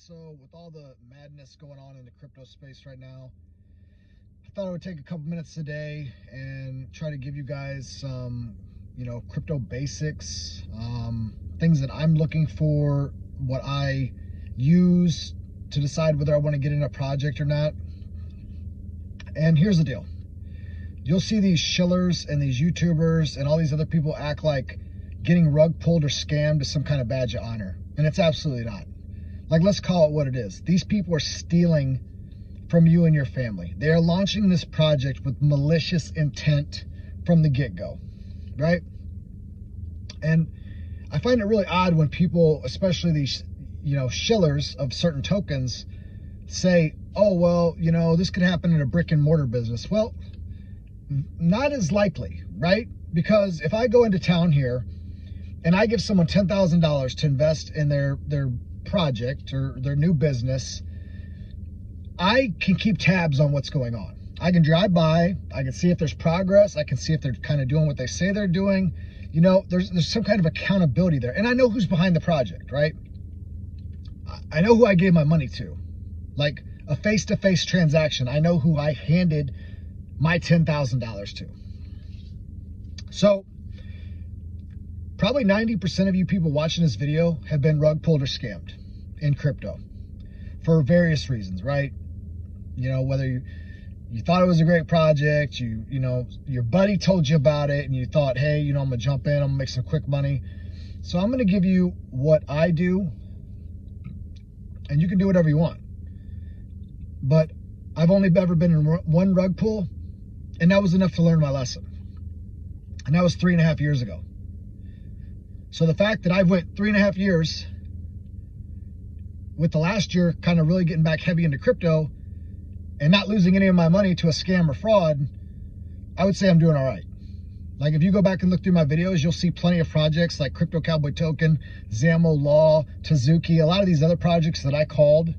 also, with all the madness going on in the crypto space right now, I thought I would take a couple minutes today and try to give you guys some, crypto basics, things that I'm looking for, what I use to decide whether I want to get in a project or not. And here's the deal. You'll see these shillers and these YouTubers and all these other people act like getting rug pulled or scammed is some kind of badge of honor. And it's absolutely not. Like, let's call it what it is. These people are stealing from you and your family. They are launching this project with malicious intent from the get-go, right? And I find it really odd when people, especially these, shillers of certain tokens, say, oh, well, this could happen in a brick and mortar business. Well, not as likely, right? Because if I go into town here and I give someone $10,000 to invest in their project or their new business, I can keep tabs on what's going on. I can drive by, I can see if there's progress, I can see if they're kind of doing what they say they're doing. There's some kind of accountability there. And I know who's behind the project, right? I know who I gave my money to. Like a face-to-face transaction, I know who I handed my $10,000 to. So probably 90% of you people watching this video have been rug pulled or scammed in crypto for various reasons, right? Whether you thought it was a great project, your buddy told you about it and you thought, hey, I'm gonna jump in, I'm gonna make some quick money. So I'm gonna give you what I do, and you can do whatever you want. But I've only ever been in one rug pull, and that was enough to learn my lesson. And that was 3.5 years ago. So the fact that I've went 3.5 years with the last year kind of really getting back heavy into crypto and not losing any of my money to a scam or fraud, I would say I'm doing all right. Like, if you go back and look through my videos, you'll see plenty of projects like Crypto Cowboy Token, Zamo Law, Tazuki, a lot of these other projects that I called,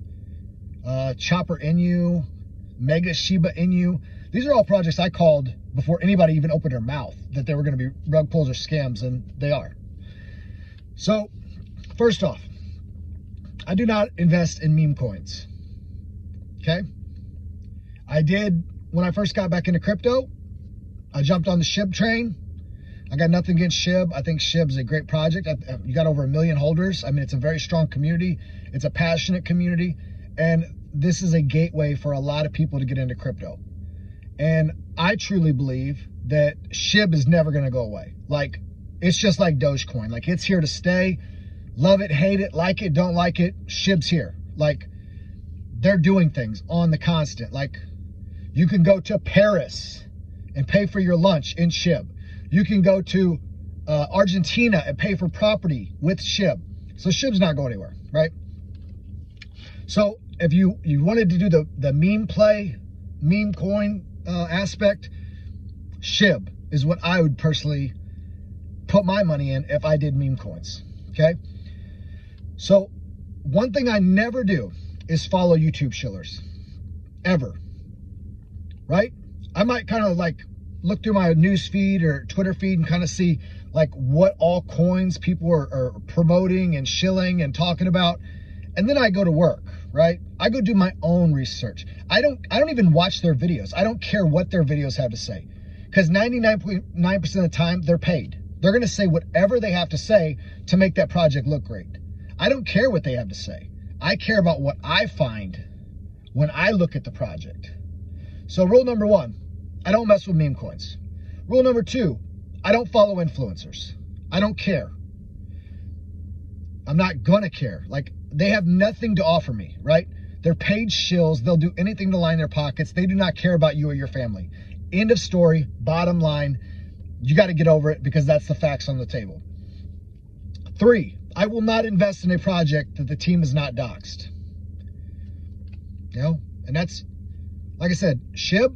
Chopper Inu, Mega Shiba Inu. These are all projects I called before anybody even opened their mouth that they were going to be rug pulls or scams, and they are. So, first off, I do not invest in meme coins, okay? I did when I first got back into crypto. I jumped on the SHIB train. I got nothing against SHIB. I think SHIB is a great project. You got over 1 million holders. I mean, it's a very strong community. It's a passionate community. And this is a gateway for a lot of people to get into crypto. And I truly believe that SHIB is never going to go away. Like, it's just like Dogecoin. Like, it's here to stay. Love it, hate it, like it, don't like it. SHIB's here. Like, they're doing things on the constant. Like, you can go to Paris and pay for your lunch in SHIB. You can go to Argentina and pay for property with SHIB. So SHIB's not going anywhere, right? So if you wanted to do the meme play, meme coin aspect, SHIB is what I would personally put my money in if I did meme coins, okay? So one thing I never do is follow YouTube shillers, ever, right? I might kind of like look through my news feed or Twitter feed and kind of see like what all coins people are promoting and shilling and talking about. And then I go to work, right? I go do my own research. I don't even watch their videos. I don't care what their videos have to say, because 99.9% of the time they're paid. They're going to say whatever they have to say to make that project look great. I don't care what they have to say. I care about what I find when I look at the project. So rule number 1, I don't mess with meme coins. Rule number 2, I don't follow influencers. I don't care. I'm not gonna care. Like, they have nothing to offer me, right? They're paid shills. They'll do anything to line their pockets. They do not care about you or your family. End of story, bottom line. You got to get over it, because that's the facts on the table. 3, I will not invest in a project that the team is not doxed. And that's, like I said, SHIB,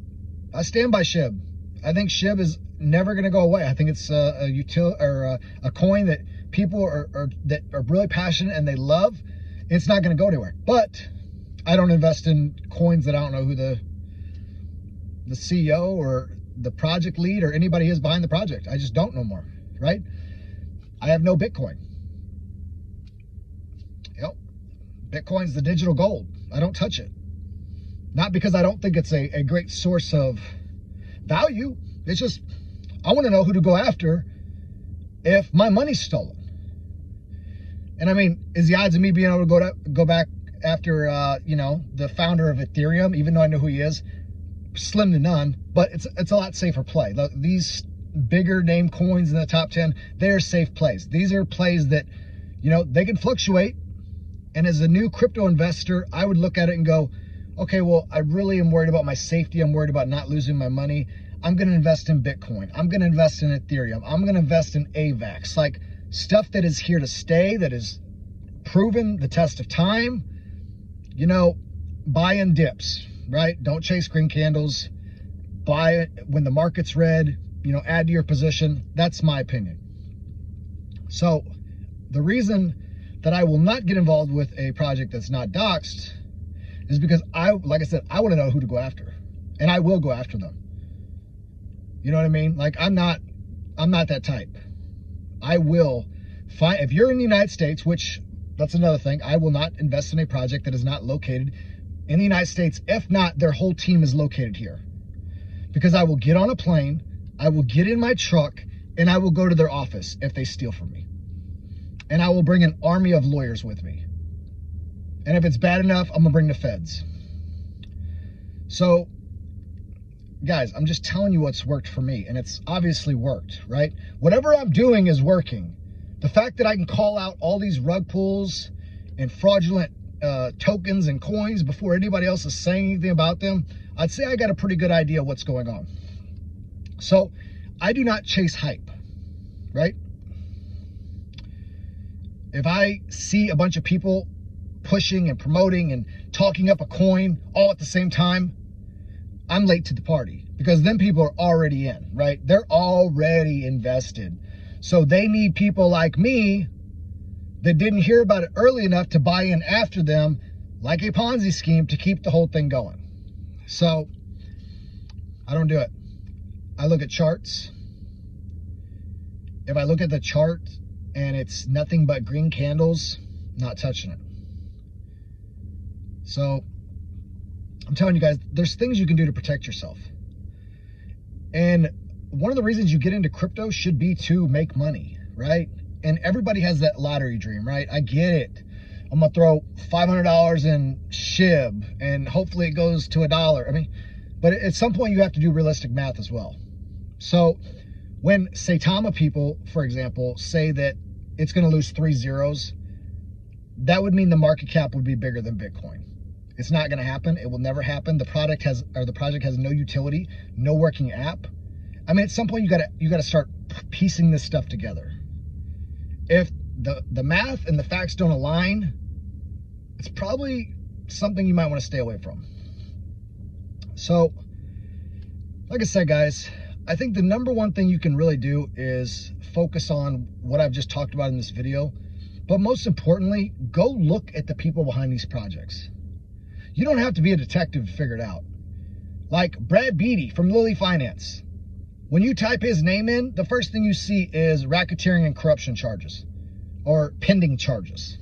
I stand by SHIB. I think SHIB is never going to go away. I think it's a coin that people that are really passionate and they love. It's not going to go anywhere. But I don't invest in coins that I don't know who the CEO or the project lead or anybody is behind the project. I just don't know more, right? I have no Bitcoin. Bitcoin's the digital gold. I don't touch it. Not because I don't think it's a great source of value. It's just, I want to know who to go after if my money's stolen. And I mean, is the odds of me being able to go back after, the founder of Ethereum, even though I know who he is, slim to none, but it's a lot safer play. These bigger name coins in the top 10, they're safe plays. These are plays that, they can fluctuate. And as a new crypto investor, I would look at it and go, okay, well, I really am worried about my safety. I'm worried about not losing my money. I'm going to invest in Bitcoin. I'm going to invest in Ethereum. I'm going to invest in AVAX, like stuff that is here to stay, that is proven the test of time. Buy in dips, right? Don't chase green candles. Buy it when the market's red, add to your position. That's my opinion. So the reason that I will not get involved with a project that's not doxed is because like I said, I want to know who to go after, and I will go after them. You know what I mean? Like, I'm not that type. I will find, if you're in the United States, which that's another thing, I will not invest in a project that is not located in the United States. If not, their whole team is located here, because I will get on a plane, I will get in my truck, and I will go to their office if they steal from me. And I will bring an army of lawyers with me. And if it's bad enough, I'm gonna bring the feds. So, guys, I'm just telling you what's worked for me, and it's obviously worked, right? Whatever I'm doing is working. The fact that I can call out all these rug pulls and fraudulent tokens and coins before anybody else is saying anything about them, I'd say I got a pretty good idea of what's going on. So, I do not chase hype, right? If I see a bunch of people pushing and promoting and talking up a coin all at the same time, I'm late to the party, because then people are already in, right? They're already invested. So they need people like me that didn't hear about it early enough to buy in after them, like a Ponzi scheme, to keep the whole thing going. So I don't do it. I look at charts. If I look at the chart and it's nothing but green candles, not touching it. So I'm telling you guys, there's things you can do to protect yourself. And one of the reasons you get into crypto should be to make money, right? And everybody has that lottery dream, right? I get it. I'm gonna throw $500 in SHIB and hopefully it goes to $1. I mean, but at some point you have to do realistic math as well. So when Saitama people, for example, say that it's gonna lose 3 zeros, that would mean the market cap would be bigger than Bitcoin. It's not gonna happen. It will never happen. The project has no utility, no working app. I mean, at some point you gotta start piecing this stuff together. If the math and the facts don't align, it's probably something you might want to stay away from. So, like I said, guys, I think the number one thing you can really do is focus on what I've just talked about in this video. But most importantly, go look at the people behind these projects. You don't have to be a detective to figure it out. Like Brad Beatty from Lily Finance. When you type his name in, the first thing you see is racketeering and corruption charges or pending charges.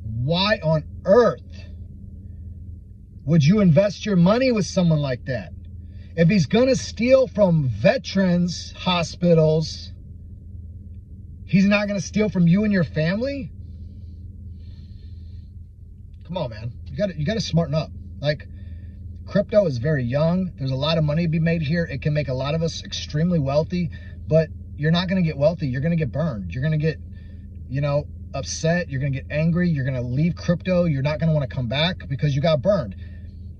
Why on earth would you invest your money with someone like that? If he's gonna steal from veterans hospitals, he's not gonna steal from you and your family? Come on, man. You gotta smarten up. Like, crypto is very young. There's a lot of money to be made here. It can make a lot of us extremely wealthy, but you're not gonna get wealthy. You're gonna get burned. You're gonna get, upset. You're gonna get angry. You're gonna leave crypto. You're not gonna wanna come back because you got burned.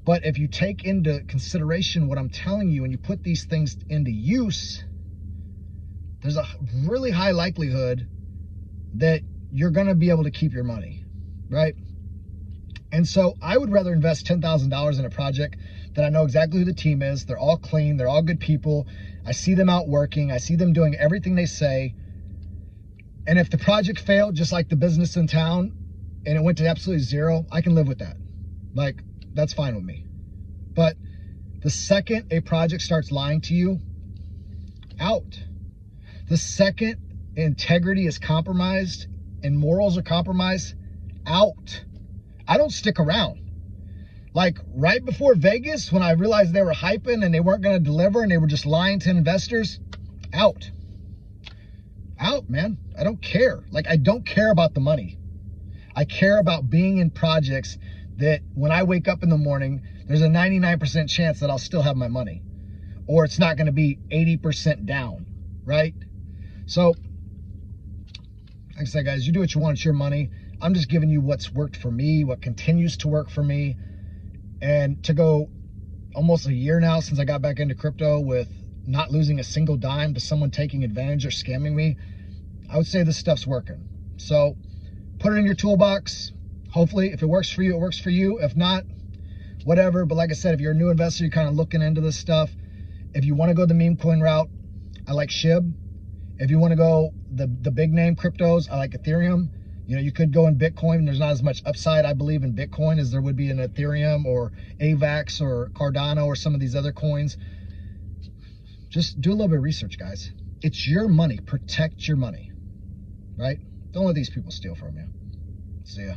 But if you take into consideration what I'm telling you and you put these things into use, there's a really high likelihood that you're gonna be able to keep your money, right? And so I would rather invest $10,000 in a project that I know exactly who the team is. They're all clean. They're all good people. I see them out working. I see them doing everything they say. And if the project failed, just like the business in town, and it went to absolutely zero, I can live with that. Like, that's fine with me. But the second a project starts lying to you, out. The second integrity is compromised and morals are compromised, out. I don't stick around. Like right before Vegas, when I realized they were hyping and they weren't going to deliver and they were just lying to investors, out. Out, man. I don't care. Like, I don't care about the money. I care about being in projects that when I wake up in the morning, there's a 99% chance that I'll still have my money, or it's not going to be 80% down, right? So, like I said, guys, you do what you want. It's your money. I'm just giving you what's worked for me, what continues to work for me. And to go almost a year now since I got back into crypto with not losing a single dime to someone taking advantage or scamming me, I would say this stuff's working. So put it in your toolbox. Hopefully, if it works for you, it works for you. If not, whatever. But like I said, if you're a new investor, you're kind of looking into this stuff. If you want to go the meme coin route, I like SHIB. If you want to go the big name cryptos, I like Ethereum. You know, you could go in Bitcoin. There's not as much upside, I believe, in Bitcoin as there would be in Ethereum or AVAX or Cardano or some of these other coins. Just do a little bit of research, guys. It's your money. Protect your money, right? Don't let these people steal from you. See ya.